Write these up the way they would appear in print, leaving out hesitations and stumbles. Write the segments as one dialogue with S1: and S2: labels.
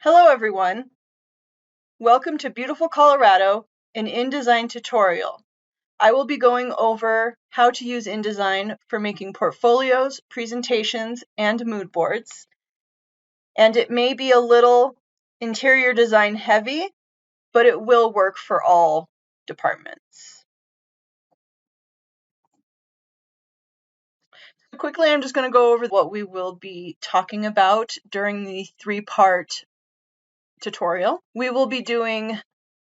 S1: Hello everyone! Welcome to beautiful Colorado, an InDesign tutorial. I will be going over how to use InDesign for making portfolios, presentations, and mood boards. And it may be a little interior design heavy, but it will work for all departments. Quickly, I'm just going to go over what we will be talking about during the three-part tutorial. We will be doing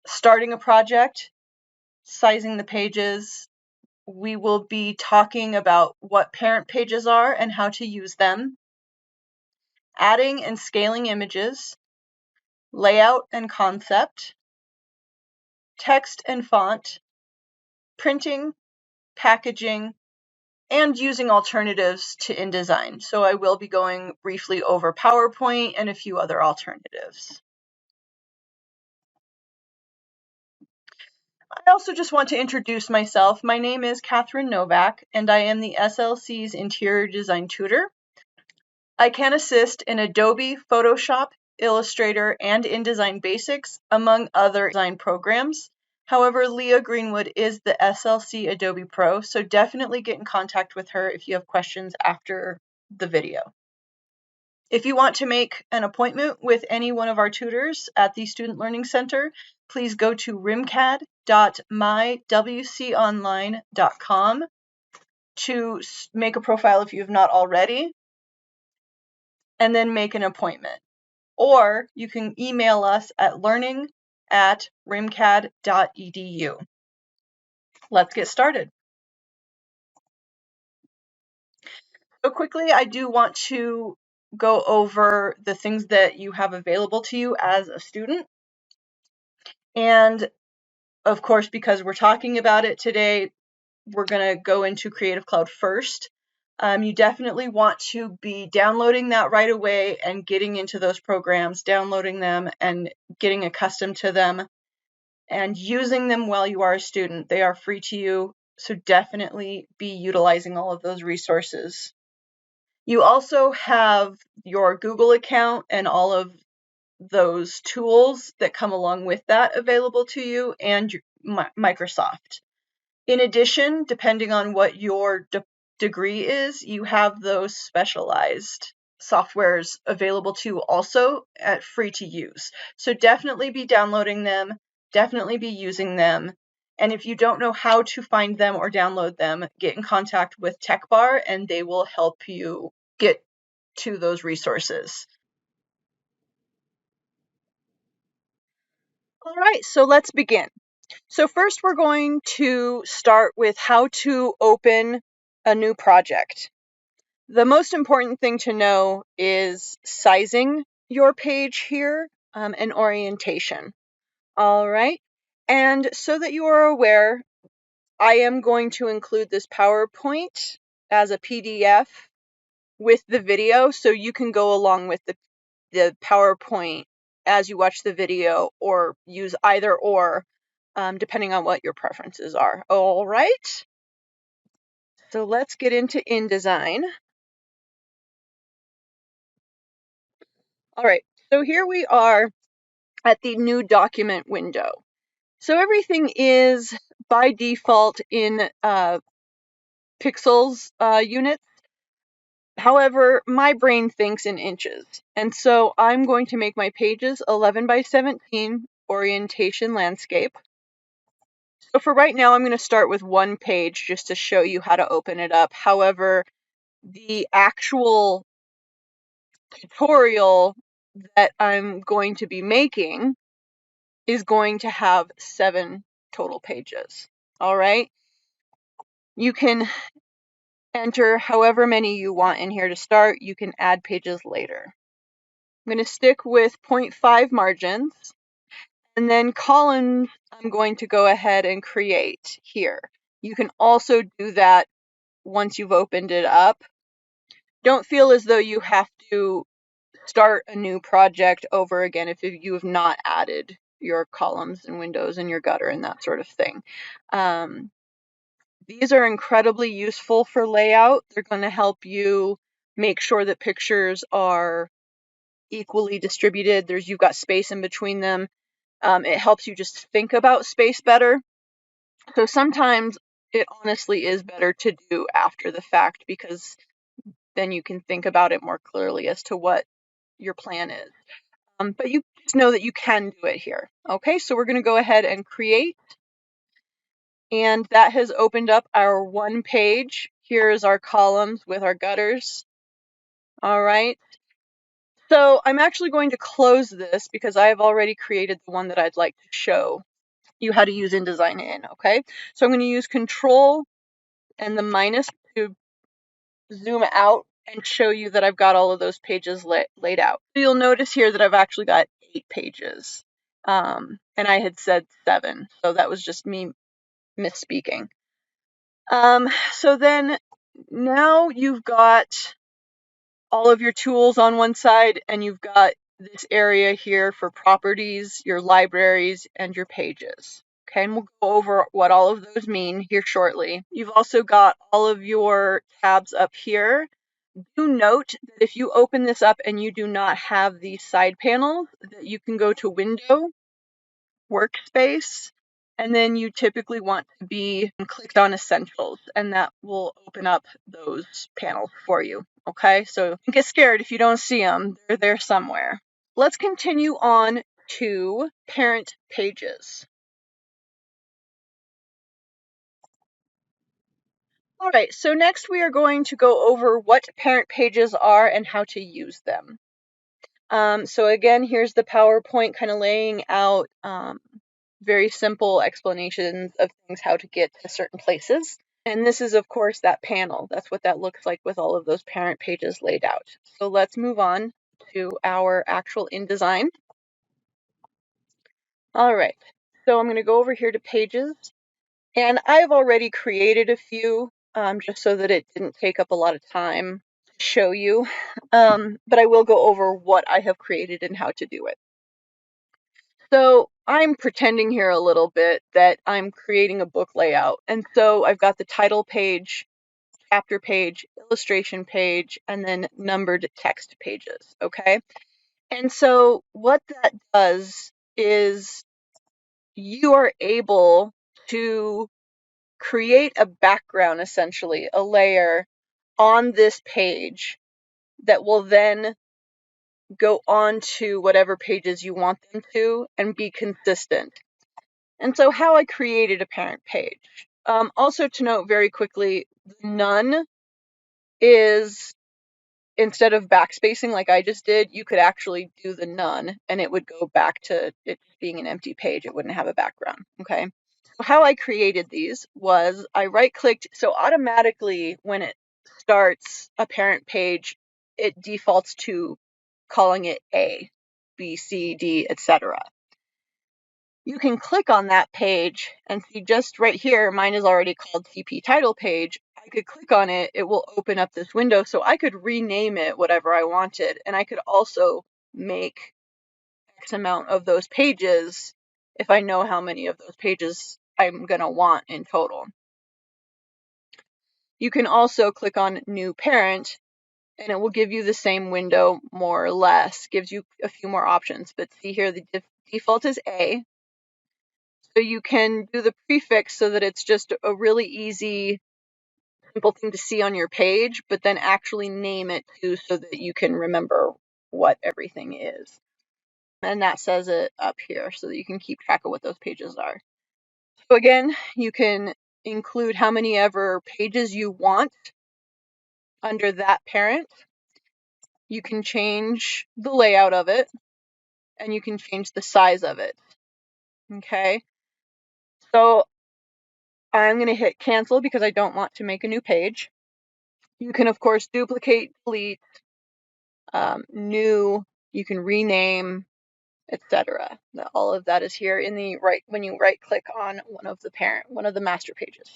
S1: starting a project, sizing the pages. We will be talking about what parent pages are and how to use them, adding and scaling images, layout and concept, text and font, printing, packaging, and using alternatives to InDesign. So I will be going briefly over PowerPoint and a few other alternatives. I also just want to introduce myself. My name is Catherine Novak, and I am the SLC's Interior Design Tutor. I can assist in Adobe, Photoshop, Illustrator, and InDesign Basics, among other design programs. However, Leah Greenwood is the SLC Adobe Pro, so definitely get in contact with her if you have questions after the video. If you want to make an appointment with any one of our tutors at the Student Learning Center, please go to rimcad.mywconline.com to make a profile if you have not already, and then make an appointment. Or you can email us at learning@rimcad.edu. Let's get started. So quickly, I do want to go over the things that you have available to you as a student. And of course, because we're talking about it today, we're going to go into Creative Cloud first. You definitely want to be downloading that right away and getting into those programs, downloading them and getting accustomed to them and using them while you are a student. They are free to you, so definitely be utilizing all of those resources. You also have your Google account and all of those tools that come along with that available to you, and Microsoft. In addition, depending on what your degree is, you have those specialized softwares available to you also at free to use. So definitely be downloading them, definitely be using them. And if you don't know how to find them or download them, get in contact with TechBar and they will help you get to those resources. All right, so let's begin. So first we're going to start with how to open a new project. The most important thing to know is sizing your page here and orientation. All right, and so that you are aware, I am going to include this PowerPoint as a PDF with the video, so you can go along with the PowerPoint as you watch the video, or use either or, depending on what your preferences are. All right, so let's get into InDesign. All right, so here we are at the new document window. So everything is by default in pixels units. However, my brain thinks in inches. And so I'm going to make my pages 11 by 17 orientation landscape. So for right now, I'm going to start with one page just to show you how to open it up. However, the actual tutorial that I'm going to be making is going to have 7 total pages. All right. You can enter however many you want in here to start. You can add pages later. I'm going to stick with 0.5 margins, and then columns I'm going to go ahead and create here. You can also do that once you've opened it up. Don't feel as though you have to start a new project over again if you have not added your columns and windows and your gutter and that sort of thing. These are incredibly useful for layout. They're going to help you make sure that pictures are equally distributed. You've got space in between them. It helps you just think about space better. So sometimes it honestly is better to do after the fact, because then you can think about it more clearly as to what your plan is. But you just know that you can do it here. Okay, so we're going to go ahead and create. And that has opened up our one page. Here's our columns with our gutters. All right. So I'm actually going to close this because I have already created the one that I'd like to show you how to use InDesign in. Okay, so I'm going to use Control and the minus to zoom out and show you that I've got all of those pages laid out. So you'll notice here that I've actually got 8 pages, and I had said 7, so that was just me misspeaking. So then now you've got all of your tools on one side, and you've got this area here for properties, your libraries, and your pages. Okay, and we'll go over what all of those mean here shortly. You've also got all of your tabs up here. Do note that if you open this up and you do not have these side panels, that you can go to Window, Workspace, and then you typically want to be clicked on Essentials, and that will open up those panels for you. Okay, so don't get scared if you don't see them. They're there somewhere. Let's continue on to parent pages. All right, so next we are going to go over what parent pages are and how to use them. So again, here's the PowerPoint kind of laying out very simple explanations of things, how to get to certain places. And this is, of course, that panel. That's what that looks like with all of those parent pages laid out. So let's move on to our actual InDesign. All right, so I'm going to go over here to Pages. And I've already created a few just so that it didn't take up a lot of time to show you. But I will go over what I have created and how to do it. So I'm pretending here a little bit that I'm creating a book layout. And so I've got the title page, chapter page, illustration page, and then numbered text pages, okay? And so what that does is you are able to create a background, essentially, a layer on this page that will then go on to whatever pages you want them to and be consistent. And so how I created a parent page. Also to note very quickly, none is, instead of backspacing like I just did, you could actually do the none and it would go back to it being an empty page. It wouldn't have a background, okay? So how I created these was I right-clicked, so automatically when it starts a parent page, it defaults to calling it A, B, C, D, etc. You can click on that page and see just right here, mine is already called TP title page. I could click on it, it will open up this window, so I could rename it whatever I wanted, and I could also make X amount of those pages if I know how many of those pages I'm going to want in total. You can also click on New Parent, and it will give you the same window more or less, gives you a few more options, but see here the default is A. So you can do the prefix so that it's just a really easy, simple thing to see on your page, but then actually name it too so that you can remember what everything is. And that says it up here so that you can keep track of what those pages are. So again, you can include how many ever pages you want under that parent. You can change the layout of it, and you can change the size of it. Okay, so I'm going to hit cancel because I don't want to make a new page. You can, of course, duplicate, delete, new, you can rename, etc. All of that is here in the right when you right click on one of the master pages.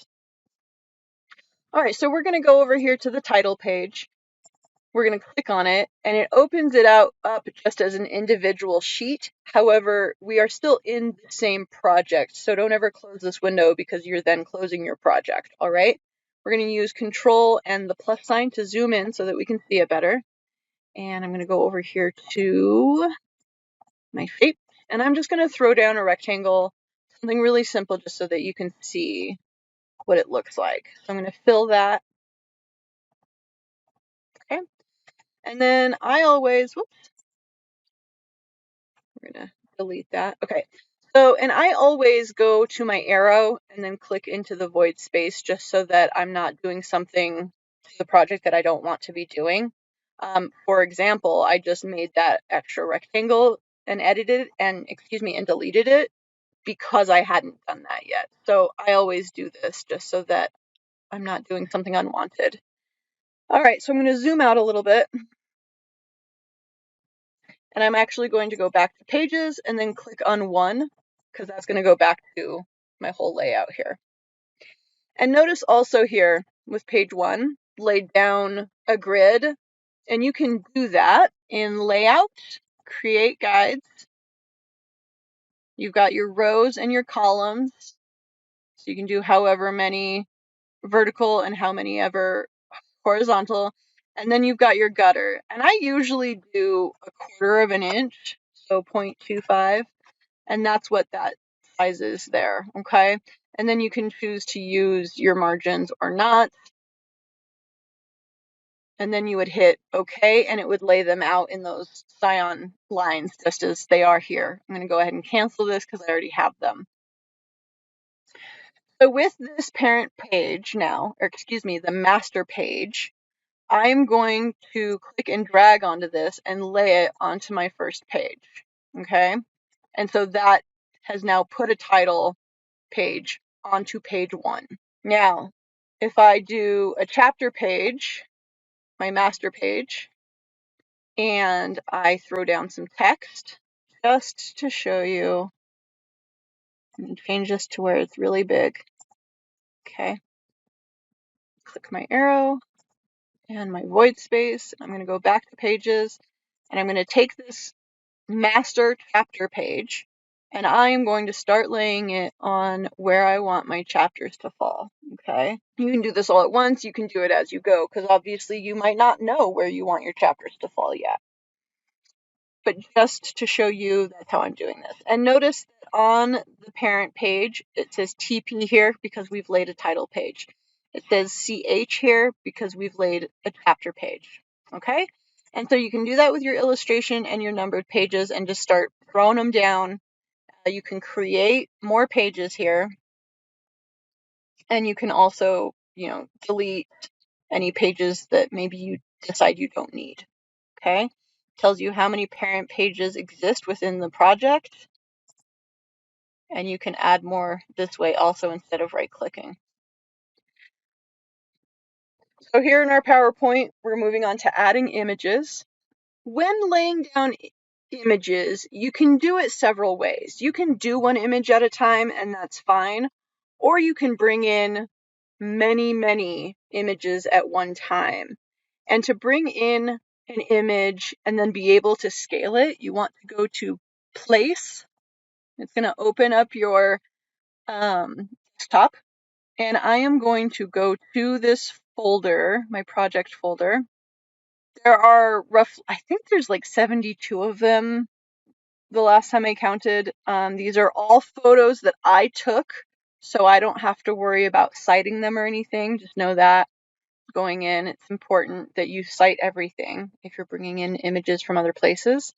S1: All right, so we're going to go over here to the title page. We're going to click on it, and it opens it up just as an individual sheet. However, we are still in the same project, so don't ever close this window because you're then closing your project, all right? We're going to use Control and the plus sign to zoom in so that we can see it better. And I'm going to go over here to my shape, and I'm just going to throw down a rectangle, something really simple just so that you can see what it looks like. So I'm going to fill that. Okay. And then I always, whoops, we're going to delete that. Okay. So, and I always go to my arrow and then click into the void space just so that I'm not doing something to the project that I don't want to be doing. For example, I just made that extra rectangle and edited and, and deleted it because I hadn't done that yet. So I always do this just so that I'm not doing something unwanted. All right, so I'm going to zoom out a little bit. And I'm actually going to go back to pages and then click on one, because that's going to go back to my whole layout here. And notice also here with page 1, laid down a grid, and you can do that in layout, create guides. You've got your rows and your columns, so you can do however many vertical and how many ever horizontal. And then you've got your gutter. And I usually do 1/4 of an inch, so 0.25. And that's what that size is there, okay? And then you can choose to use your margins or not. And then you would hit OK, and it would lay them out in those cyan lines just as they are here. I'm going to go ahead and cancel this because I already have them. So with this parent page now, or excuse me, the master page, I'm going to click and drag onto this and lay it onto my first page, okay? And so that has now put a title page onto page 1. Now, if I do a chapter page, my master page, and I throw down some text just to show you, and change this to where it's really big. Okay. Click my arrow and my void space. I'm going to go back to pages, and I'm going to take this master chapter page, and I'm going to start laying it on where I want my chapters to fall, okay? You can do this all at once, you can do it as you go, because obviously you might not know where you want your chapters to fall yet. But just to show you, that's how I'm doing this. And notice that on the parent page, it says TP here because we've laid a title page. It says CH here because we've laid a chapter page, okay? And so you can do that with your illustration and your numbered pages and just start throwing them down. You can create more pages here. And you can also, delete any pages that maybe you decide you don't need, okay? Tells you how many parent pages exist within the project. And you can add more this way also instead of right-clicking. So here in our PowerPoint, we're moving on to adding images. When laying down images, you can do it several ways. You can do one image at a time, and that's fine. Or you can bring in many images at one time. And to bring in an image and then be able to scale it, you want to go to Place. It's going to open up your desktop. And I am going to go to this folder, my project folder. There are I think there's like 72 of them the last time I counted. These are all photos that I took, so I don't have to worry about citing them or anything. Just know that going in, it's important that you cite everything if you're bringing in images from other places.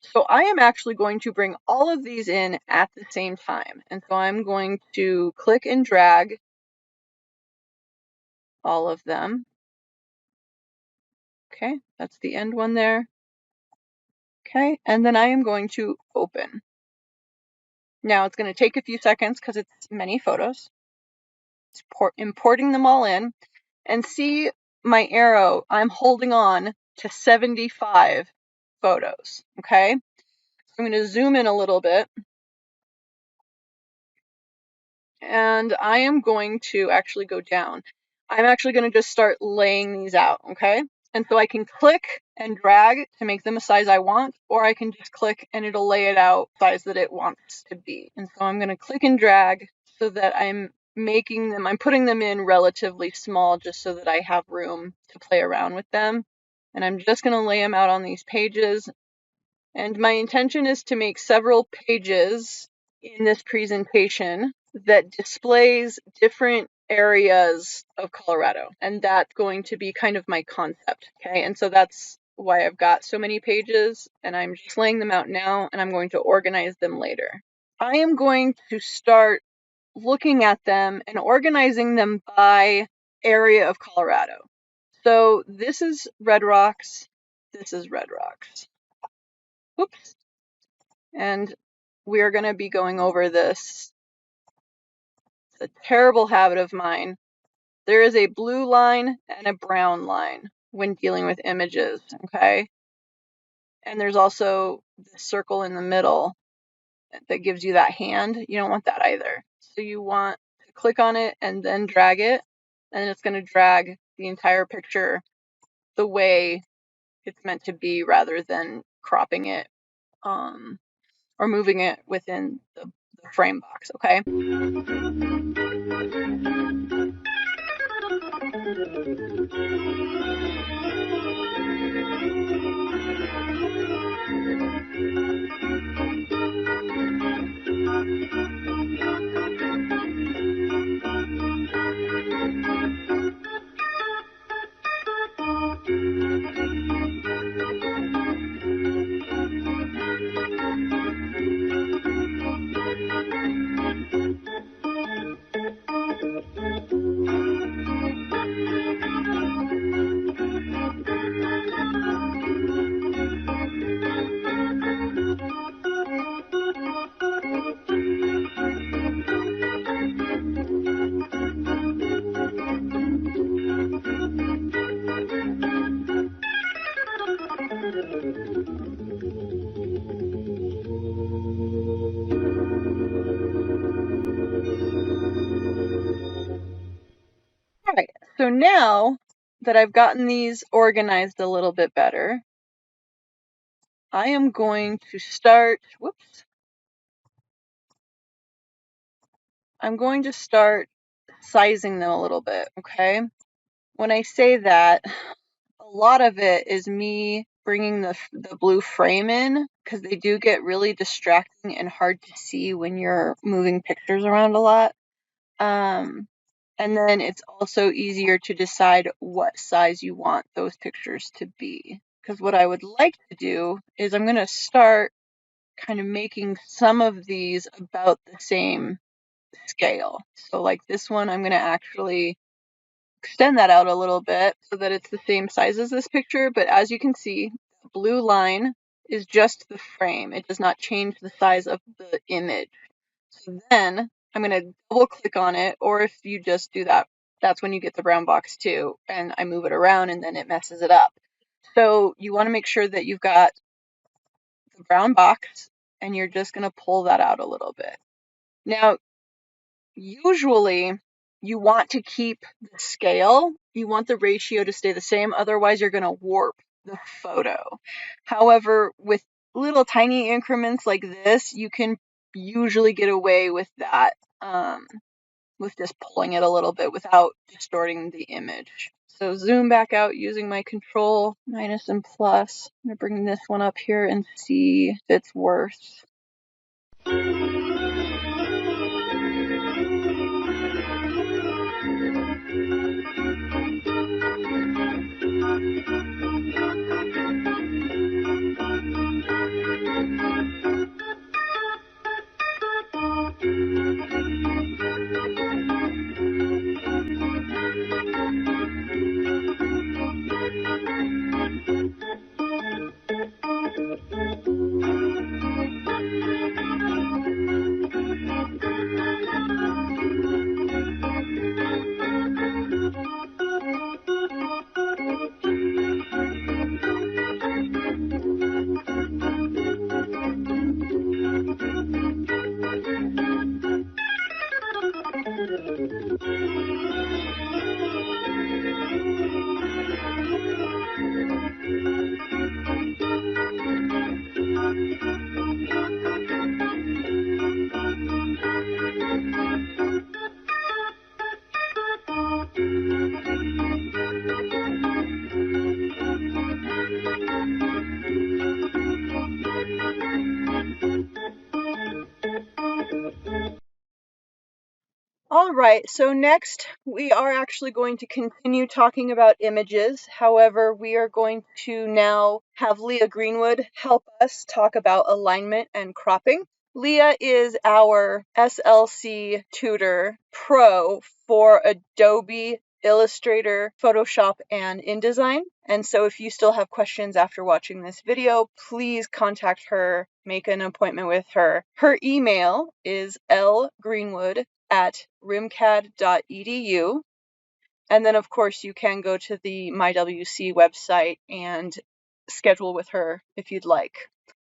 S1: So I am actually going to bring all of these in at the same time. And so I'm going to click and drag all of them. Okay, that's the end one there. Okay, and then I am going to open. Now it's going to take a few seconds because it's many photos. It's importing them all in, and see my arrow, I'm holding on to 75 photos, okay? So I'm going to zoom in a little bit, and I am going to actually go down. I'm actually going to just start laying these out, okay? And so I can click and drag to make them a size I want, or I can just click and it'll lay it out size that it wants to be. And so I'm going to click and drag so that I'm putting them in relatively small just so that I have room to play around with them. And I'm just going to lay them out on these pages. And my intention is to make several pages in this presentation that displays different areas of Colorado. And that's going to be kind of my concept. Okay. And so that's why I've got so many pages, and I'm just laying them out now, and I'm going to organize them later. I am going to start looking at them and organizing them by area of Colorado. So this is Red Rocks. This is Red Rocks. Oops. And we are going to be going over this. It's a terrible habit of mine. There is a blue line and a brown line when dealing with images, okay? And there's also the circle in the middle that gives you that hand. You don't want that either. So you want to click on it and then drag it, and it's going to drag the entire picture the way it's meant to be rather than cropping it or moving it within the frame box, okay? All right, so now that I've gotten these organized a little bit better, I am going to start, I'm going to start sizing them a little bit, okay? When I say that, a lot of it is me bringing the blue frame in, because they do get really distracting and hard to see when you're moving pictures around a lot. And then it's also easier to decide what size you want those pictures to be. Because what I would like to do is I'm going to start kind of making some of these about the same scale. So like this one, I'm going to actually extend that out a little bit so that it's the same size as this picture. But as you can see, the blue line is just the frame. It does not change the size of the image. So then I'm going to double click on it, or if you just do that, that's when you get the brown box too. And I move it around and then it messes it up. So you want to make sure that you've got the brown box and you're just going to pull that out a little bit. Now, usually you want to keep the scale. You want the ratio to stay the same. Otherwise, you're going to warp the photo. However, with little tiny increments like this, you can usually get away with that, with just pulling it a little bit without distorting the image. So zoom back out using my control minus and plus. I'm going to bring this one up here and see if it's worth. All right, so next we are actually going to continue talking about images. However, we are going to now have Leah Greenwood help us talk about alignment and cropping. Leah is our SLC Tutor Pro for Adobe Illustrator, Photoshop, and InDesign. And so if you still have questions after watching this video, please contact her, make an appointment with her. Her email is lgreenwood@rimcad.edu. And then, of course, you can go to the MyWC website and schedule with her if you'd like.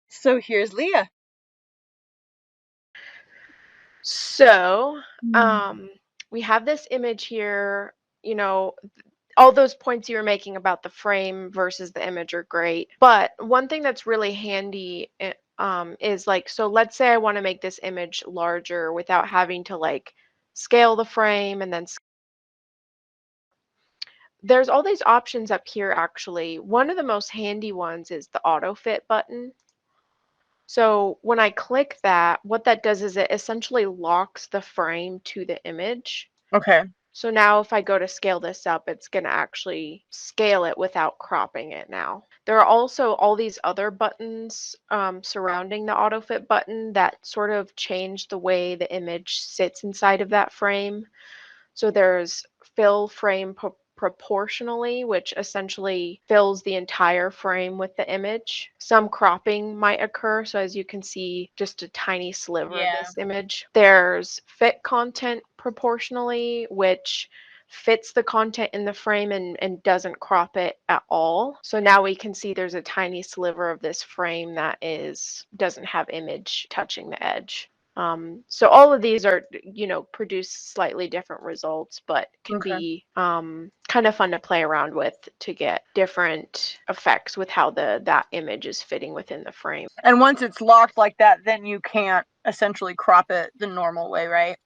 S1: So here's Leah.
S2: So, we have this image here, all those points you were making about the frame versus the image are great. But one thing that's really handy is like, so let's say I want to make this image larger without having to like scale the frame and then there's all these options up here actually. One of the most handy ones is the auto fit button. So when I click that, what that does is it essentially locks the frame to the image.
S1: Okay.
S2: So now if I go to scale this up, it's going to actually scale it without cropping it now. There are also all these other buttons surrounding the auto fit button that sort of change the way the image sits inside of that frame. So there's fill frame proportionally, which essentially fills the entire frame with the image. Some cropping might occur. So as you can see, just a tiny sliver of this image. There's fit content proportionally, which fits the content in the frame and doesn't crop it at all. So now we can see there's a tiny sliver of this frame that doesn't have image touching the edge. So all of these are, produce slightly different results, but can be kind of fun to play around with to get different effects with how that image is fitting within the frame.
S1: And once it's locked like that, then you can't essentially crop it the normal way, right?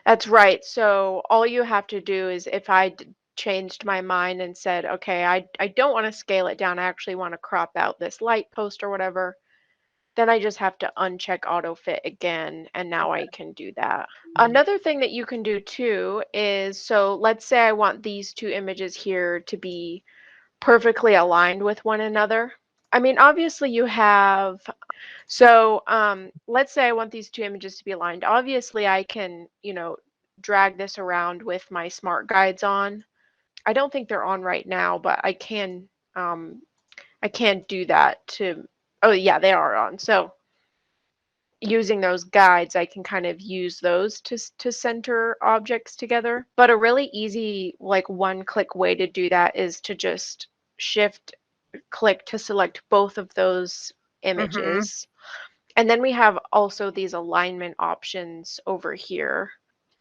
S2: That's right. So all you have to do is if I changed my mind and said, okay, I don't want to scale it down. I actually want to crop out this light post or whatever. Then I just have to uncheck auto fit again, and now I can do that. Another thing that you can do too is, so let's say I want these two images here to be perfectly aligned with one another. I mean, obviously you have, so let's say I want these two images to be aligned. Obviously I can, drag this around with my smart guides on. I don't think they're on right now, but I can do that to, oh yeah, they are on. So using those guides, I can kind of use those to center objects together. But a really easy, like one-click way to do that is to just shift click to select both of those images. And then we have also these alignment options over here.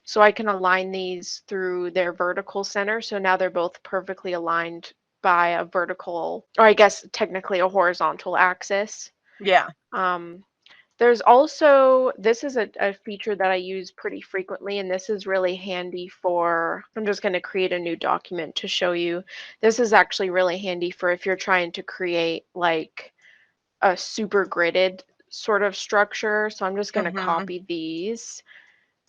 S2: So I can align these through their vertical center. So now they're both perfectly aligned by a vertical, or I guess technically a horizontal axis.
S1: Yeah.
S2: There's also, this is a feature that I use pretty frequently, and this is really handy for, I'm just going to create a new document to show you. This is actually really handy for if you're trying to create like a super gridded sort of structure. So I'm just going to copy these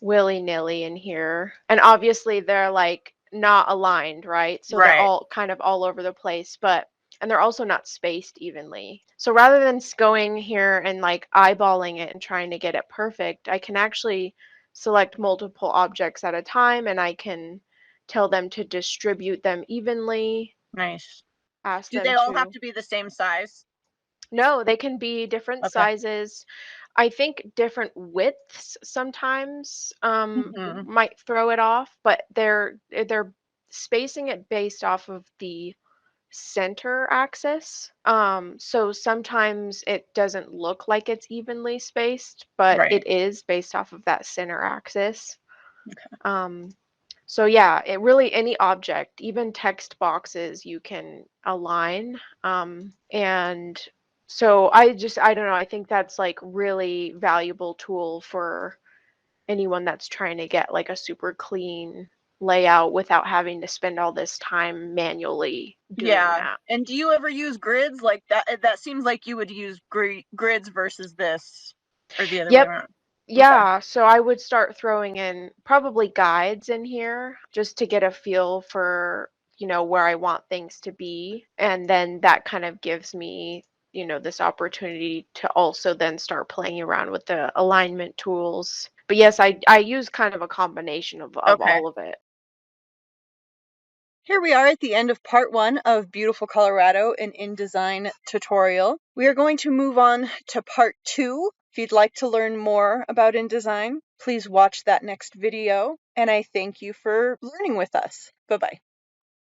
S2: willy-nilly in here. And obviously they're like not aligned, right? So they're all kind of all over the place, and they're also not spaced evenly. So rather than going here and like eyeballing it and trying to get it perfect, I can actually select multiple objects at a time and I can tell them to distribute them evenly.
S1: Nice.
S2: Ask
S1: Do
S2: them
S1: they all have
S2: to.
S1: to be the same size?
S2: No, they can be different sizes. I think different widths sometimes might throw it off, but they're spacing it based off of the center axis. So sometimes it doesn't look like it's evenly spaced, but it is based off of that center axis. So yeah, it really any object, even text boxes, you can align. And so I don't know, I think that's like really valuable tool for anyone that's trying to get like a super clean layout without having to spend all this time manually doing that.
S1: And do you ever use grids like that? That seems like you would use grids versus this, or the other way
S2: Yep.
S1: around. Okay.
S2: Yeah, so I would start throwing in probably guides in here just to get a feel for, where I want things to be. And then that kind of gives me, this opportunity to also then start playing around with the alignment tools. But yes, I use kind of a combination of
S1: Okay.
S2: all of it.
S1: Here we are at the end of part 1 of Beautiful Colorado, an InDesign tutorial. We are going to move on to part 2. If you'd like to learn more about InDesign, please watch that next video. And I thank you for learning with us. Bye-bye.